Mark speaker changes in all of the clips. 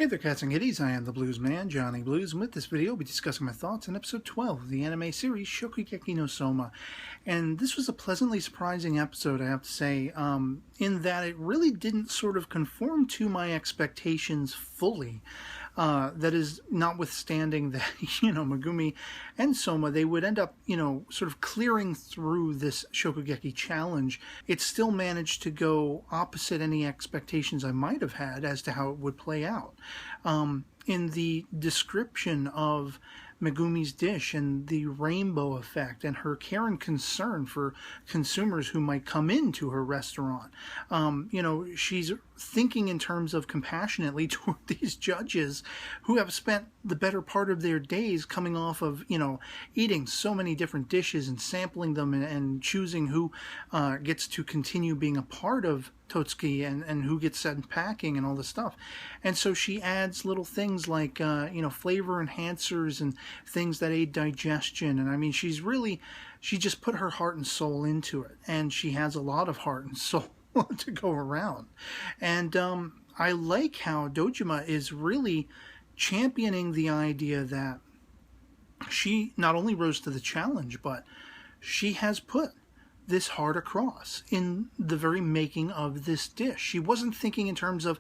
Speaker 1: Hey there, cats and kitties. I am the Blues Man, Johnny Blues, and with this video, I'll be discussing my thoughts on episode 12 of the anime series Shokugeki no Soma. And this was a pleasantly surprising episode, I have to say, in that it really didn't sort of conform to my expectations fully. That is, notwithstanding that, Megumi and Soma, they would end up, sort of clearing through this Shokugeki challenge. It still managed to go opposite any expectations I might have had as to how it would play out. In the description of Megumi's dish and the rainbow effect and her care and concern for consumers who might come into her restaurant. She's thinking in terms of compassionately toward these judges who have spent the better part of their days coming off of, eating so many different dishes and sampling them and choosing who gets to continue being a part of Totsuki and who gets sent packing and all this stuff. And so she adds little things like, flavor enhancers and things that aid digestion. And I mean, she just put her heart and soul into it. And she has a lot of heart and soul to go around. And I like how Dojima is really championing the idea that she not only rose to the challenge, but she has put this heart across in the very making of this dish. She wasn't thinking in terms of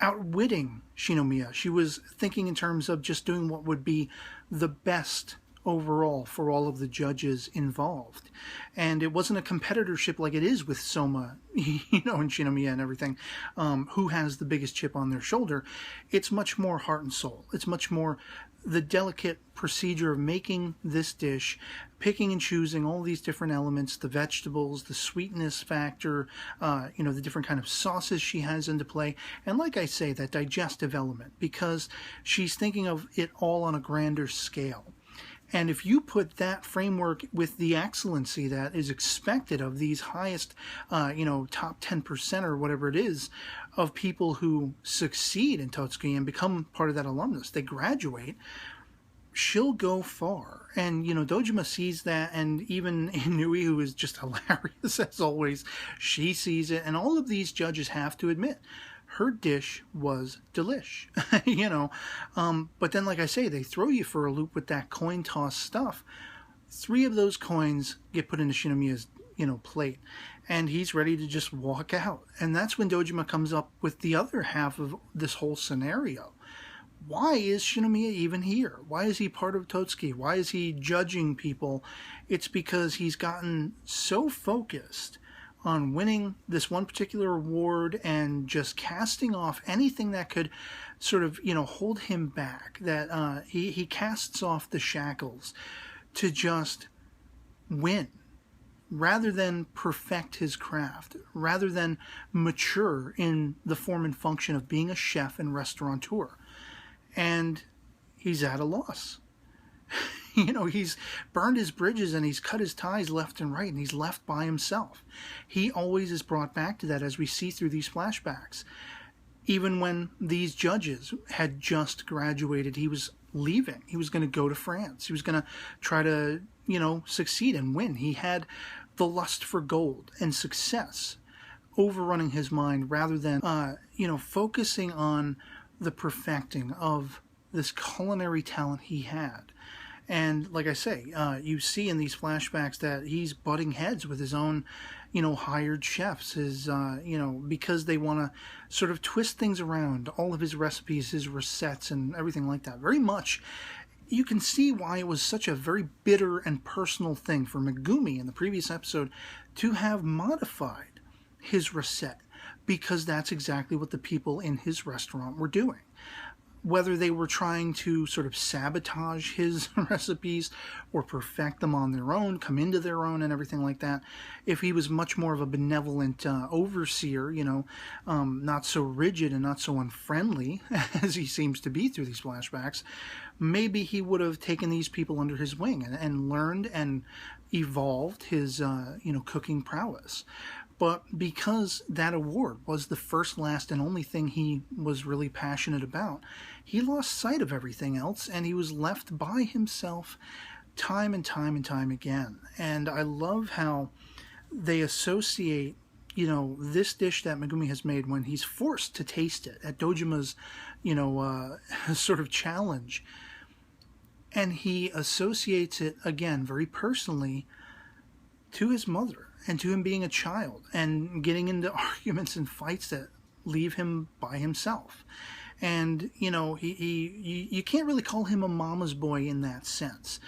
Speaker 1: outwitting Shinomiya. She was thinking in terms of just doing what would be the best overall for all of the judges involved. And it wasn't a competitorship like it is with Soma, and Shinomiya and everything, who has the biggest chip on their shoulder. It's much more heart and soul. It's much more the delicate procedure of making this dish, picking and choosing all these different elements, the vegetables, the sweetness factor, the different kind of sauces she has into play. And like I say, that digestive element, because she's thinking of it all on a grander scale. And if you put that framework with the excellency that is expected of these highest, top 10% or whatever it is, of people who succeed in Totsuki and become part of that alumnus, they graduate, she'll go far. And, Dojima sees that, and even Inui, who is just hilarious as always, she sees it. And all of these judges have to admit, her dish was delish, But then, like I say, they throw you for a loop with that coin toss stuff. 3 of those coins get put into Shinomiya's, plate, and he's ready to just walk out. And that's when Dojima comes up with the other half of this whole scenario. Why is Shinomiya even here? Why is he part of Totsuki? Why is he judging people? It's because he's gotten so focused on winning this one particular award and just casting off anything that could sort of, hold him back, that he casts off the shackles to just win rather than perfect his craft, rather than mature in the form and function of being a chef and restaurateur. And he's at a loss. He's burned his bridges and he's cut his ties left and right, and he's left by himself. He always is brought back to that as we see through these flashbacks. Even when these judges had just graduated, he was leaving. He was going to go to France. He was going to try to, succeed and win. He had the lust for gold and success overrunning his mind rather than, focusing on the perfecting of this culinary talent he had. And like I say, you see in these flashbacks that he's butting heads with his own, hired chefs, because they want to sort of twist things around, all of his recipes, his recettes, and everything like that. Very much, you can see why it was such a very bitter and personal thing for Megumi in the previous episode to have modified his recette, because that's exactly what the people in his restaurant were doing. Whether they were trying to sort of sabotage his recipes or perfect them on their own, come into their own and everything like that, if he was much more of a benevolent overseer, not so rigid and not so unfriendly as he seems to be through these flashbacks, maybe he would have taken these people under his wing and learned and evolved his, cooking prowess. But because that award was the first, last, and only thing he was really passionate about, he lost sight of everything else, and he was left by himself time and time and time again. And I love how they associate, this dish that Megumi has made, when he's forced to taste it at Dojima's, sort of challenge, and he associates it, again, very personally to his mother and to him being a child and getting into arguments and fights that leave him by himself. And, you can't really call him a mama's boy in that sense.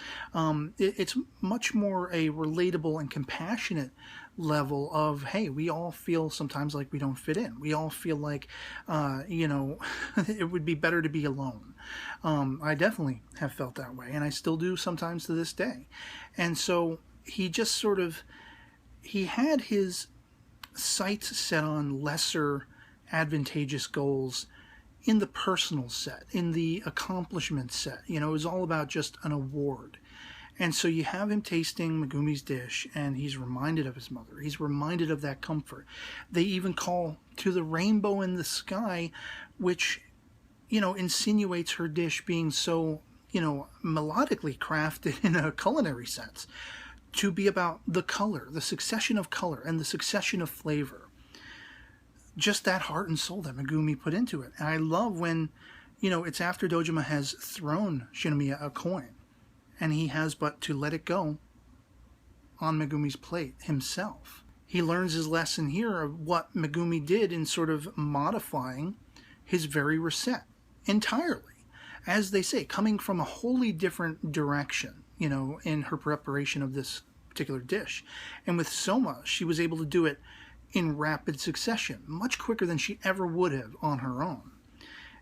Speaker 1: It's much more a relatable and compassionate level of, hey, we all feel sometimes like we don't fit in. We all feel like, it would be better to be alone. I definitely have felt that way, and I still do sometimes to this day. And so he just sort of, he had his sights set on lesser advantageous goals in the personal set, in the accomplishment set. It was all about just an award. And so you have him tasting Megumi's dish, and he's reminded of his mother. He's reminded of that comfort. They even call to the rainbow in the sky, which, insinuates her dish being so, melodically crafted in a culinary sense, to be about the color, the succession of color, and the succession of flavor. Just that heart and soul that Megumi put into it. And I love when, it's after Dojima has thrown Shinomiya a coin, and he has but to let it go on Megumi's plate himself. He learns his lesson here of what Megumi did in sort of modifying his very recette entirely. As they say, coming from a wholly different direction, in her preparation of this particular dish. And with Soma, she was able to do it in rapid succession, much quicker than she ever would have on her own.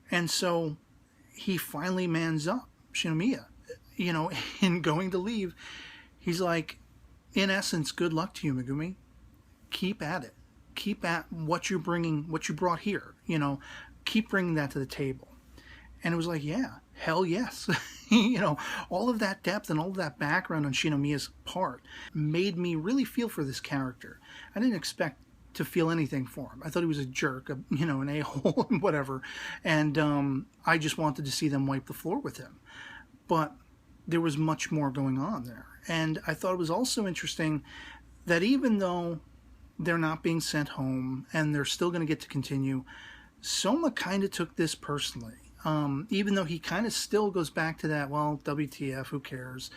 Speaker 1: And so he finally mans up Shinomiya, in going to leave. He's like, in essence, good luck to you, Megumi. Keep at it. Keep at what you're bringing, what you brought here, keep bringing that to the table. And it was like, yeah, hell yes. All of that depth and all of that background on Shinomiya's part made me really feel for this character. I didn't expect to feel anything for him. I thought he was a jerk, an a-hole and whatever. And I just wanted to see them wipe the floor with him. But there was much more going on there. And I thought it was also interesting that even though they're not being sent home and they're still going to get to continue, Soma kind of took this personally. Even though he kind of still goes back to that, well, WTF, who cares?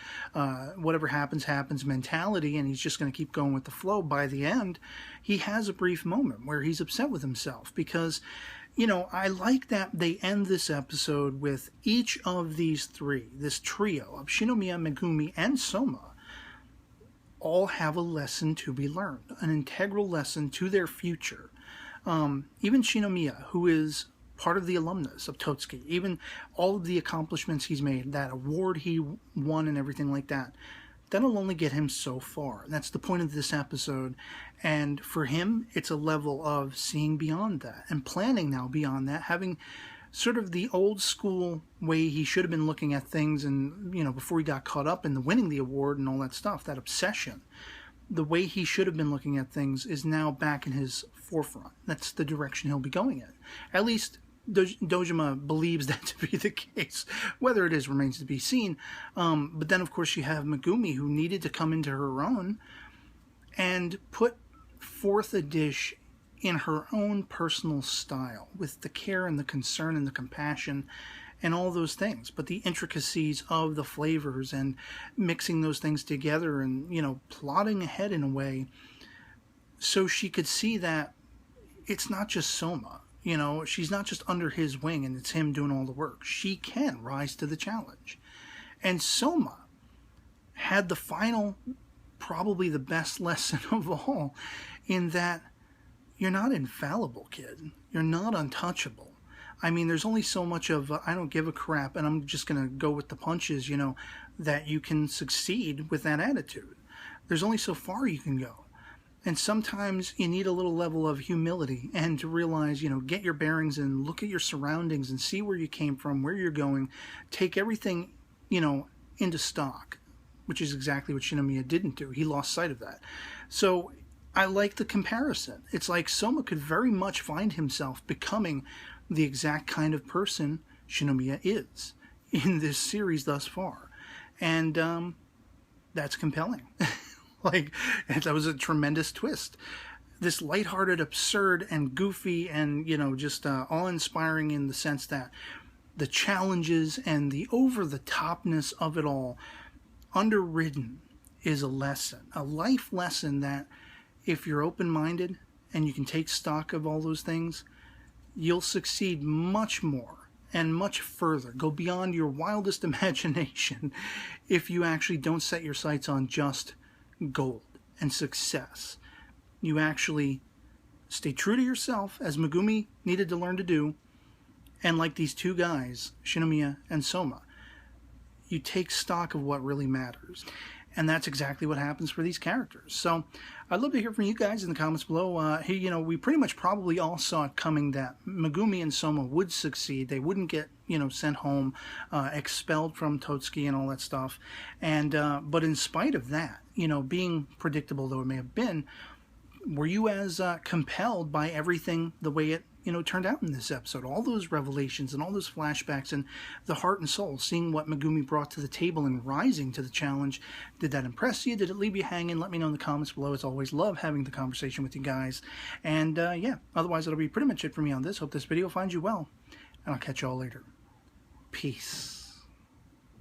Speaker 1: Whatever happens, happens mentality, and he's just going to keep going with the flow. By the end, he has a brief moment where he's upset with himself because, I like that they end this episode with each of these three, this trio of Shinomiya, Megumi, and Soma, all have a lesson to be learned, an integral lesson to their future. Even Shinomiya, who is part of the alumnus of Totsuki, even all of the accomplishments he's made, that award he won and everything like that, that'll only get him so far. And that's the point of this episode. And for him, it's a level of seeing beyond that and planning now beyond that, having sort of the old school way he should have been looking at things and, before he got caught up in the winning the award and all that stuff, that obsession. The way he should have been looking at things is now back in his forefront. That's the direction he'll be going in. At least Dojima believes that to be the case. Whether it is remains to be seen. But then, of course, you have Megumi, who needed to come into her own and put forth a dish in her own personal style, with the care and the concern and the compassion and all those things. But the intricacies of the flavors and mixing those things together and, plotting ahead in a way so she could see that it's not just Soma. She's not just under his wing and it's him doing all the work. She can rise to the challenge. And Soma had the final, probably the best lesson of all, in that you're not infallible, kid. You're not untouchable. I mean, there's only so much of, I don't give a crap and I'm just going to go with the punches, that you can succeed with that attitude. There's only so far you can go. And sometimes you need a little level of humility and to realize, get your bearings and look at your surroundings and see where you came from, where you're going. Take everything, into stock, which is exactly what Shinomiya didn't do. He lost sight of that. So I like the comparison. It's like Soma could very much find himself becoming the exact kind of person Shinomiya is in this series thus far. And that's compelling. That was a tremendous twist. this lighthearted, absurd, and goofy, and, you know, just awe-inspiring in the sense that the challenges and the over-the-topness of it all, underwritten, is a lesson, a life lesson that if you're open-minded and you can take stock of all those things, you'll succeed much more and much further, go beyond your wildest imagination if you actually don't set your sights on just gold and success. You actually stay true to yourself, as Megumi needed to learn to do, and like these two guys, Shinomiya and Soma, you take stock of what really matters. And that's exactly what happens for these characters. So I'd love to hear from you guys in the comments below. You know, we pretty much probably all saw it coming that Megumi and Soma would succeed. They wouldn't get, you know, sent home, expelled from Totsuki and all that stuff. And but in spite of that, you know, being predictable though it may have been, were you as compelled by everything the way it, you know, turned out in this episode? All those revelations and all those flashbacks and the heart and soul, seeing what Megumi brought to the table and rising to the challenge. Did that impress you? Did it leave you hanging? Let me know in the comments below. As always, love having the conversation with you guys. And yeah, otherwise that'll be pretty much it for me on this. Hope this video finds you well, and I'll catch you all later. Peace.